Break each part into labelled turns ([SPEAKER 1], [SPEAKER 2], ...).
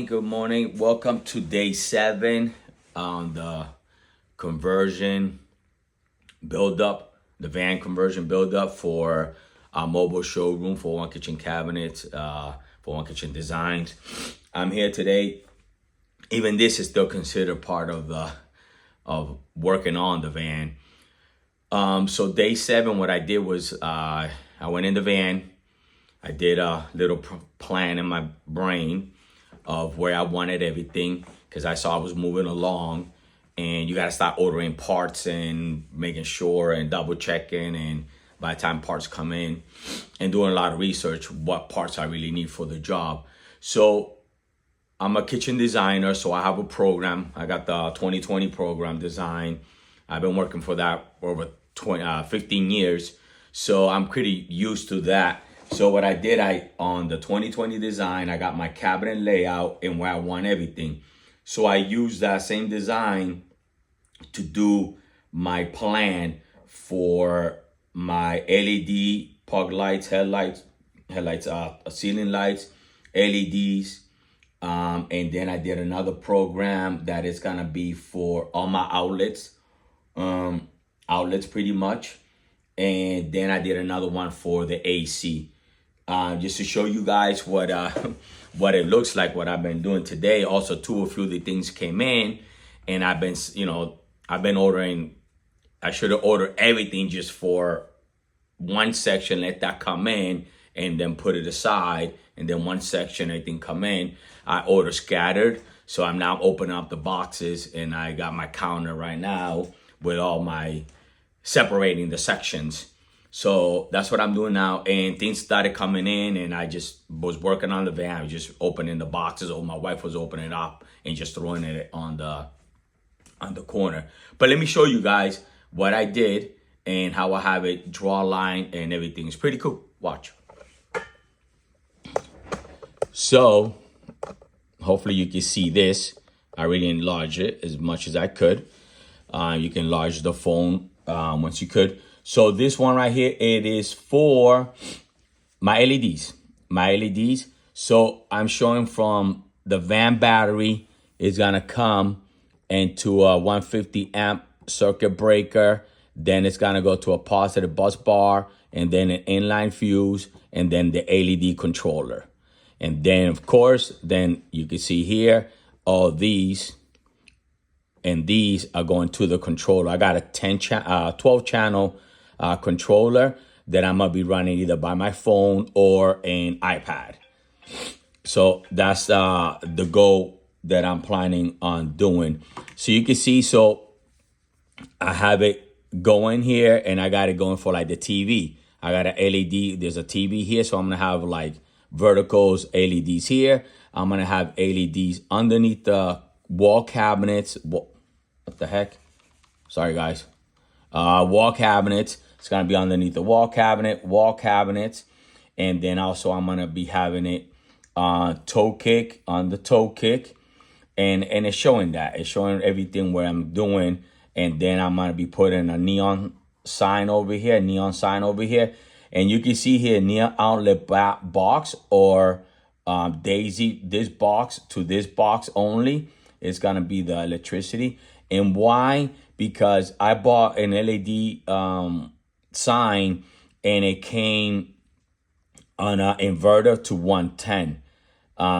[SPEAKER 1] Good morning. Welcome to day 7 on the conversion build up, the van conversion build up for our mobile showroom for One Kitchen Cabinets, for One Kitchen Designs. I'm here today. Even this is still considered part of working on the van. So day 7, what I did was I went in the van. I did a little plan in my brain of where I wanted everything because I saw I was moving along, and you got to start ordering parts and making sure and double checking, and by the time parts come in and doing a lot of research what parts I really need for the job. So I'm a kitchen designer, so I have a program. I got the 2020 program design. I've been working for that for over 15 years, so I'm pretty used to that. So what I did, on the 2020 design, I got my cabinet layout and where I want everything. So I used that same design to do my plan for my LED pug lights, headlights, ceiling lights, LEDs. And then I did another program that is gonna be for all my outlets pretty much. And then I did another one for the AC. Just to show you guys what it looks like, what I've been doing today. Also, a few of the things came in, and I've been ordering. I should have ordered everything just for one section, let that come in, and then put it aside, and then one section, everything come in. I order scattered, so I'm now opening up the boxes, and I got my counter right now with all my separating the sections. So that's what I'm doing now, and things started coming in, and I just was working on the van. I was just opening the boxes, or my wife was opening it up and just throwing it on the corner. But let me show you guys what I did and how I have it draw a line and everything. It's pretty cool. Watch. So hopefully you can see this. I really enlarged it as much as I could. You can enlarge the phone once you could. So this one right here, it is for my LEDs. So I'm showing from the van battery is gonna come into a 150 amp circuit breaker. Then it's gonna go to a positive bus bar, and then an inline fuse, and then the LED controller. And then of course, then you can see here, all these and these are going to the controller. I got a 12 channel controller that I'm gonna be running either by my phone or an iPad. So that's the goal that I'm planning on doing. So you can see, so I have it going here, and I got it going for like the TV. I got an LED, there's a TV here, so I'm gonna have like verticals LEDs here. I'm gonna have LEDs underneath the wall cabinets. What the heck? Sorry guys. Wall cabinets. It's gonna be underneath the wall cabinets, and then also I'm gonna be having it toe kick on the toe kick, and it's showing that. It's showing everything where I'm doing, and then I'm gonna be putting a neon sign over here, and you can see here neon outlet box or Daisy. This box to this box only is gonna be the electricity. And why? Because I bought an LED sign, and it came on an inverter to 110.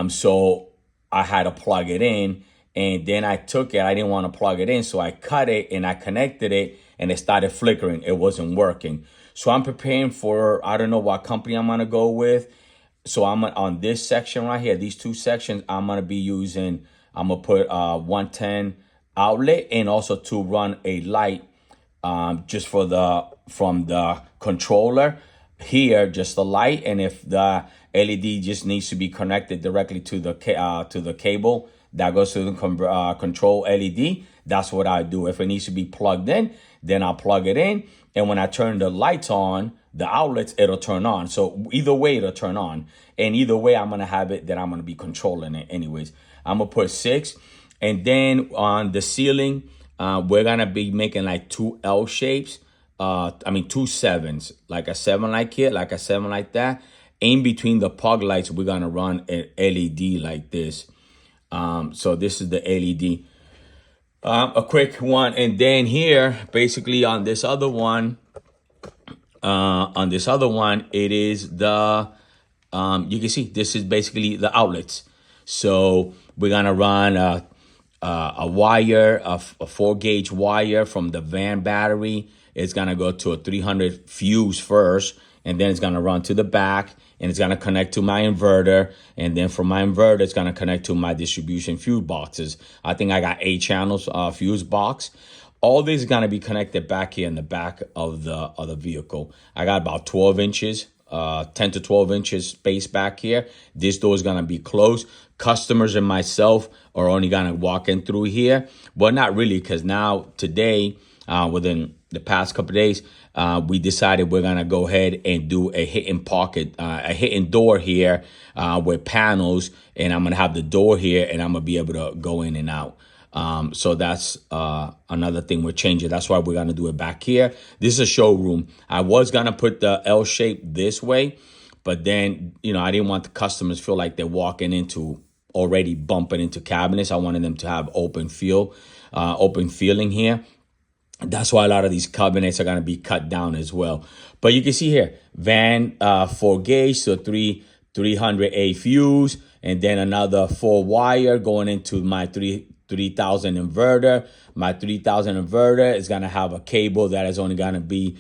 [SPEAKER 1] So I had to plug it in, and then I took it. I didn't want to plug it in, so I cut it and I connected it, and it started flickering. It wasn't working. So I'm preparing for, I don't know what company I'm gonna go with. So I'm on this section right here, these two sections, I'm gonna put 110 outlet, and also to run a light just from the controller here, just the light. And if the LED just needs to be connected directly to the cable that goes to the control LED, that's what I do. If it needs to be plugged in, then I'll plug it in, and when I turn the lights on, the outlets, it'll turn on. So either way, it'll turn on, and either way, I'm gonna have it that I'm gonna be controlling it anyways. I'm gonna put 6, and then on the ceiling, we're gonna be making like 2 L shapes. 2 sevens, like a 7 like here, like a 7 like that. In between the pug lights, we're gonna run an LED like this. So this is the LED. A quick one, and then here, basically on this other one, it is the you can see this is basically the outlets. So we're gonna run a wire, a 4 gauge wire from the van battery. It's gonna go to a 300 fuse first, and then it's gonna run to the back, and it's gonna connect to my inverter, and then from my inverter, it's gonna connect to my distribution fuse boxes. I think I got 8 channels fuse box. All this is gonna be connected back here in the back of the vehicle. I got about 12 inches, 10 to 12 inches space back here. This door is gonna be closed. Customers and myself are only gonna walk in through here. Well, not really, because now today, within the past couple of days, we decided we're gonna go ahead and do a hidden pocket, a hidden door here with panels, and I'm gonna have the door here, and I'm gonna be able to go in and out. So that's another thing we're changing. That's why we're gonna do it back here. This is a showroom. I was gonna put the L shape this way, but then I didn't want the customers feel like they're walking into already bumping into cabinets. I wanted them to have open feeling here. That's why a lot of these cabinets are gonna be cut down as well. But you can see here, van 4 gauge, so 300A fuse, and then another 4 wire going into my 3000 inverter. My 3000 inverter is gonna have a cable that is only gonna be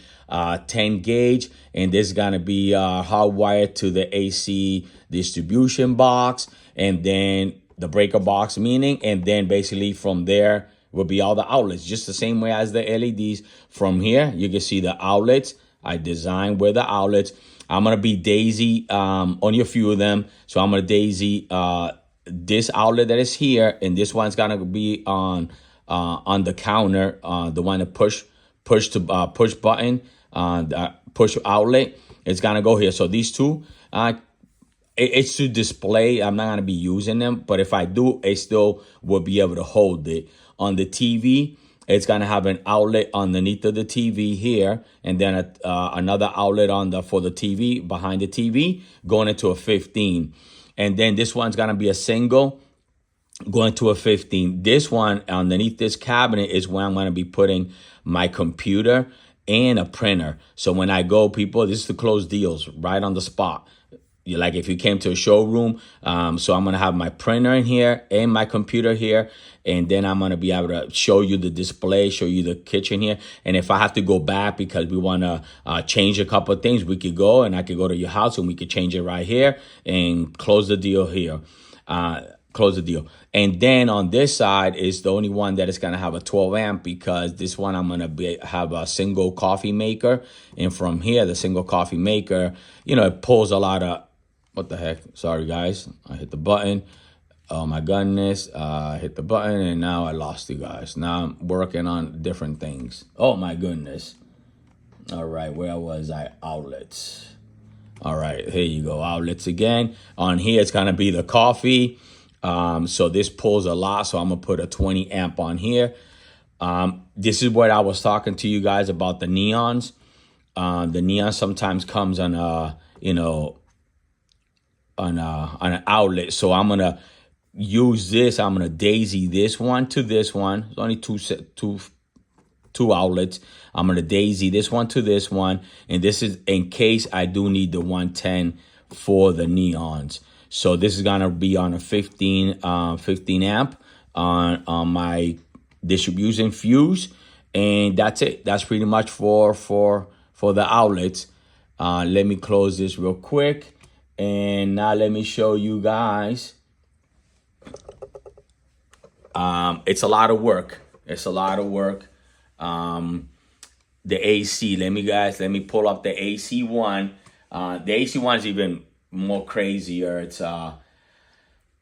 [SPEAKER 1] 10 gauge, and this is gonna be hardwired to the AC distribution box, and then the breaker box, and then basically from there will be all the outlets, just the same way as the LEDs. From here, you can see the outlets. I designed where the outlets. I'm gonna be daisy on a few of them, so I'm gonna daisy this outlet that is here, and this one's gonna be on the counter, the one that push button, the push outlet. It's gonna go here. So these two, it's to display. I'm not gonna be using them, but if I do, it still will be able to hold it. On the TV, it's gonna have an outlet underneath of the TV here, and then another outlet for the TV behind the TV going into a 15. And then this one's gonna be a single going to a 15. This one underneath this cabinet is where I'm gonna be putting my computer and a printer. So when I go, people, this is to close deals right on the spot. Like if you came to a showroom, so I'm gonna have my printer in here and my computer here, and then I'm gonna be able to show you the display, show you the kitchen here. And if I have to go back because we wanna change a couple of things, we could go, and I could go to your house and we could change it right here and close the deal here. Close the deal. And then on this side is the only one that is gonna have a 12 amp, because this one I'm gonna have a single coffee maker, and from here the single coffee maker, it pulls a lot of. What the heck? Sorry, guys. I hit the button. Oh, my goodness. I hit the button, and now I lost you guys. Now I'm working on different things. Oh, my goodness. All right. Where was I? Outlets. All right. Here you go. Outlets again. On here, it's going to be the coffee. So this pulls a lot. So I'm going to put a 20 amp on here. This is what I was talking to you guys about the neons. The neon sometimes comes on on an outlet. So I'm gonna use this. I'm gonna daisy this one to this one. It's only two outlets. I'm gonna daisy this one to this one, and this is in case I do need the 110 for the neons. So this is gonna be on a 15 amp on my distribution fuse, and that's it. That's pretty much for the outlets. Let me close this real quick. And now let me show you guys. It's a lot of work. It's a lot of work. The AC. Let me pull up the AC one. The AC one is even more crazier. It's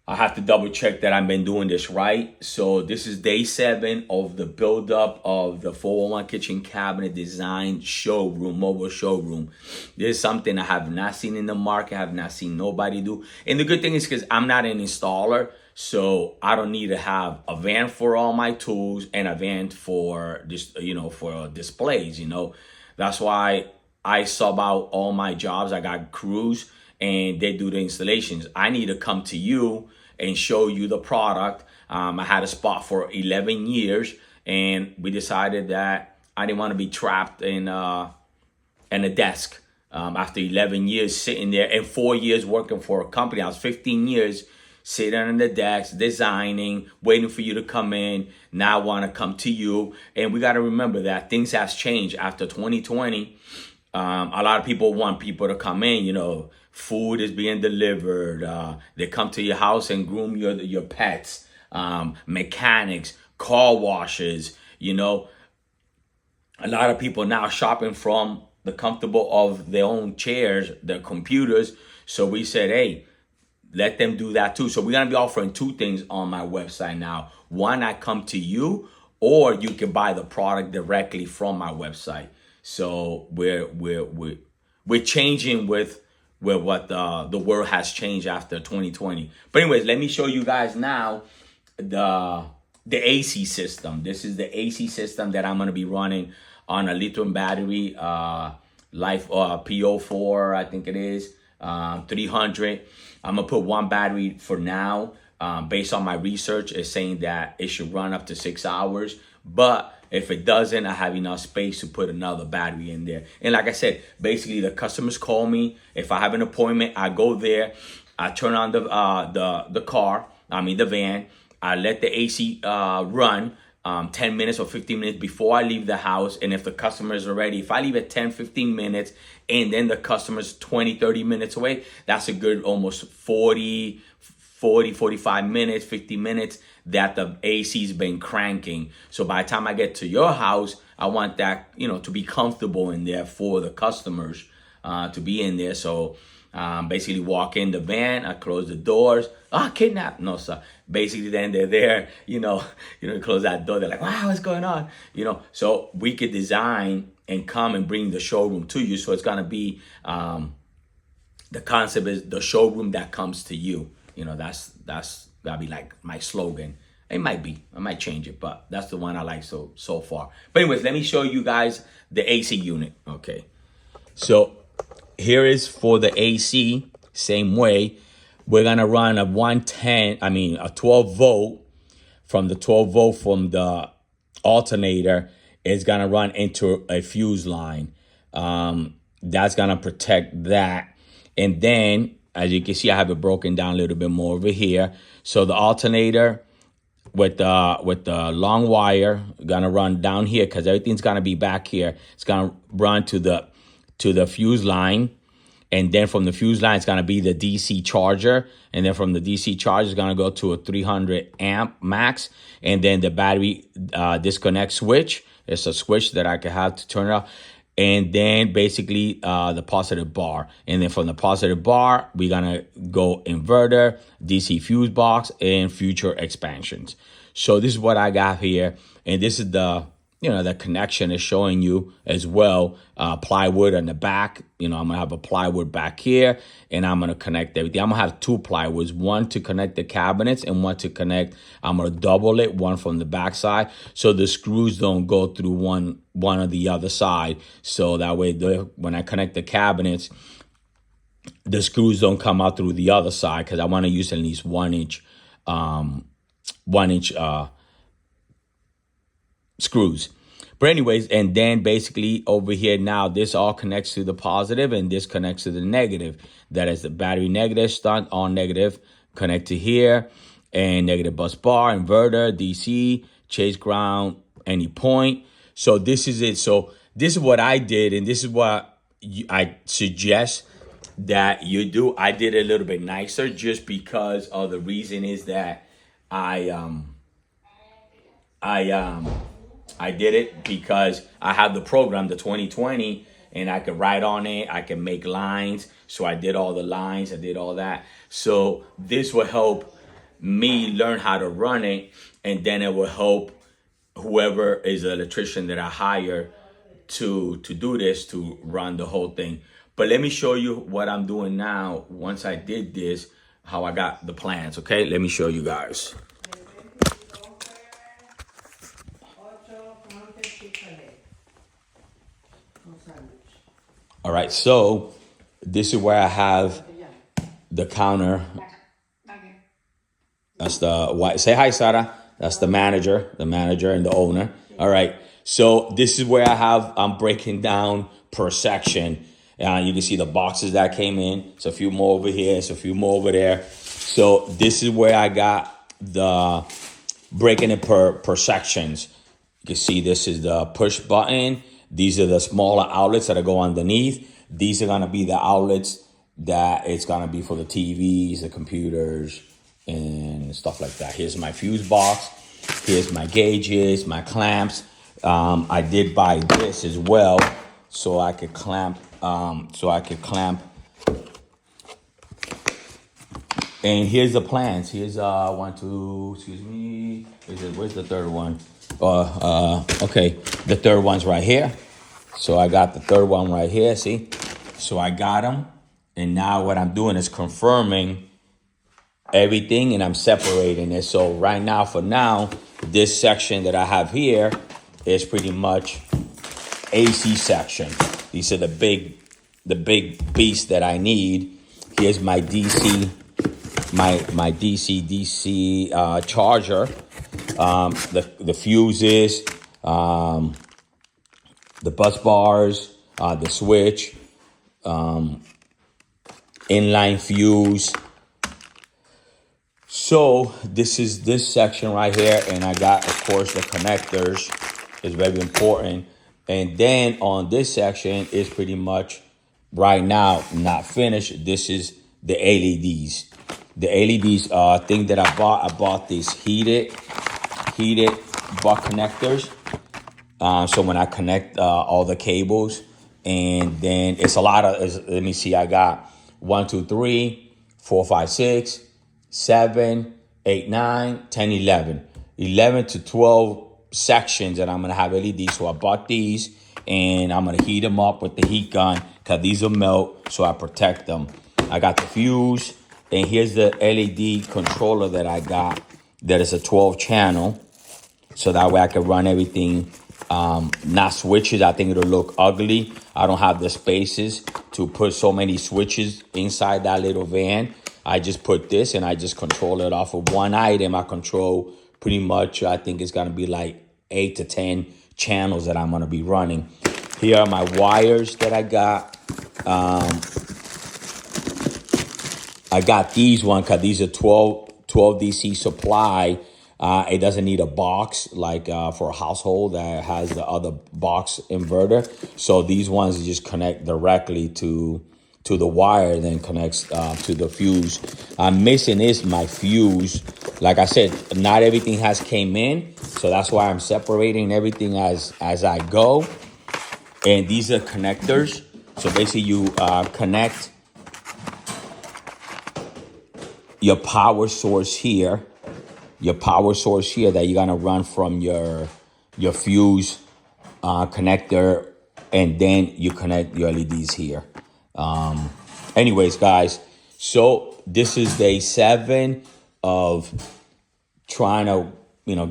[SPEAKER 1] I have to double check that I've been doing this right. So this is day 7 of the buildup of the 401 Kitchen Cabinet Design Showroom, mobile showroom. This is something I have not seen in the market, I have not seen nobody do. And the good thing is because I'm not an installer, so I don't need to have a van for all my tools and a van for this, for displays, That's why I sub out all my jobs. I got crews and they do the installations. I need to come to you and show you the product. I had a spot for 11 years, and we decided that I didn't want to be trapped in a desk. After 11 years sitting there and 4 years working for a company, I was 15 years sitting on the desk, designing, waiting for you to come in. Now I want to come to you. And we got to remember that things has changed after 2020. A lot of people want people to come in, food is being delivered. They come to your house and groom your pets, mechanics, car washes, A lot of people now shopping from the comfortable of their own chairs, their computers. So we said, hey, let them do that too. So we're gonna be offering two things on my website now. One, I come to you, or you can buy the product directly from my website. So we're changing with what the world has changed after 2020. But anyways, let me show you guys now the AC system. This is the AC system that I'm gonna be running on a lithium battery, Life PO4, I think it is, 300. I'm gonna put one battery for now. Based on my research, it's saying that it should run up to 6 hours. But if it doesn't, I have enough space to put another battery in there. And like I said, basically the customers call me. If I have an appointment, I go there. I turn on the van. I let the AC run 10 minutes or 15 minutes before I leave the house. And if the customers are ready, if I leave at 10, 15 minutes and then the customer's 20, 30 minutes away, that's a good almost 40, 45 minutes, 50 minutes that the AC's been cranking. So by the time I get to your house, I want that, to be comfortable in there for the customers to be in there. So basically walk in the van, I close the doors. Kidnap. No, sir. Basically then they're there, close that door. They're like, wow, what's going on? So we could design and come and bring the showroom to you. So it's going to be, the concept is the showroom that comes to you. That's gotta be like my slogan. It might be, I might change it, but that's the one I like so far. But anyways, let me show you guys the AC unit. Okay. So here is for the AC, same way. We're gonna run a 12 volt. From the 12 volt from the alternator is gonna run into a fuse line. That's gonna protect that. And then, as you can see, I have it broken down a little bit more over here. So the alternator with the long wire gonna run down here because everything's gonna be back here. It's gonna run to the fuse line. And then from the fuse line, it's going to be the DC charger. And then from the DC charger, it's going to go to a 300 amp max. And then the battery disconnect switch. It's a switch that I could have to turn it off. And then basically the positive bar. And then from the positive bar, we're going to go inverter, DC fuse box, and future expansions. So this is what I got here. And this is the connection is showing you as well, plywood on the back. I'm gonna have a plywood back here, and I'm gonna connect everything. I'm gonna have two plywoods, one to connect the cabinets and one to connect. I'm gonna double it, one from the back side, so the screws don't go through one or the other side. So that way, when I connect the cabinets, the screws don't come out through the other side because I want to use at least 1 inch, screws. But anyways, and then basically over here now, this all connects to the positive and this connects to the negative. That is the battery negative, stunt on negative, connect to here, and negative bus bar, inverter, DC, chase ground, any point. So this is it. So this is what I did, and this is what I suggest that you do. I did it a little bit nicer just because of the reason is that I did it because I have the program, the 2020, and I could write on it. I can make lines. So I did all the lines. I did all that. So this will help me learn how to run it. And then it will help whoever is the electrician that I hire to do this, to run the whole thing. But let me show you what I'm doing now. Once I did this, how I got the plans. Okay, let me show you guys. All right, so this is where I have the counter That's the why. Say hi, Sarah. That's the manager and the owner. All right. So this is where I'm breaking down per section. You can see the boxes that came in. It's a few more over here. It's a few more over there. So this is where I got the breaking it per sections. You can see this is the push button. These are the smaller outlets that go underneath. These are gonna be the outlets that it's gonna be for the TVs, the computers, and stuff like that. Here's my fuse box. Here's my gauges, my clamps. I did buy this as well, so I could clamp. And here's the plans. Here's one, two. Excuse me. Where's the third one? Okay, the third one's right here. So I got the third one right here. See, so I got them, and now what I'm doing is confirming everything, and I'm separating it. So right now, for now, this section that I have here is pretty much AC section. These are the big beasts that I need. Here's my DC, my DC charger, the fuses, the bus bars, the switch, inline fuse. So this is this section right here, and I got, of course, the connectors is very important. And then on this section is pretty much right now not finished. This is the LEDs. The LEDs thing that I bought these heated butt connectors. So when I connect all the cables, and then it's a lot of, let me see, I got 1, 2, 3, 4, 5, 6, 7, 8, 9, 10, 11. 11 to 12 sections that I'm going to have LEDs. So I bought these, and I'm going to heat them up with the heat gun because these will melt, so I protect them. I got the fuse, and here's the LED controller that I got that is a 12 channel. So that way I can run everything, not switches. I think it'll look ugly. I don't have the spaces to put so many switches inside that little van. I just put this, and I just control it off of one item. I control pretty much, I think it's going to be like 8 to 10 channels that I'm going to be running. Here are my wires that I got. I got these one because these are 12 DC supply. It doesn't need a box like for a household that has the other box inverter. So these ones just connect directly to the wire, then connects to the fuse. I'm missing is my fuse. Like I said, not everything has came in, so that's why I'm separating everything as I go. And these are connectors. So basically, you connect your power source here. Your power source here that you're gonna run from your fuse connector, and then you connect your LEDs here. Anyways, guys, so this is day 7 of trying to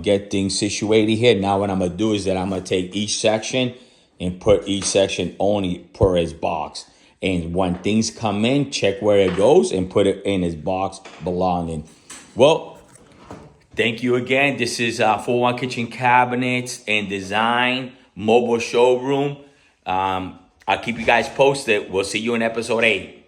[SPEAKER 1] get things situated here. Now what I'm gonna do is that I'm gonna take each section and put each section only per its box. And when things come in, check where it goes and put it in its box belonging. Well, thank you again. This is 41 Kitchen Cabinets and Design Mobile Showroom. I'll keep you guys posted. We'll see you in episode 8.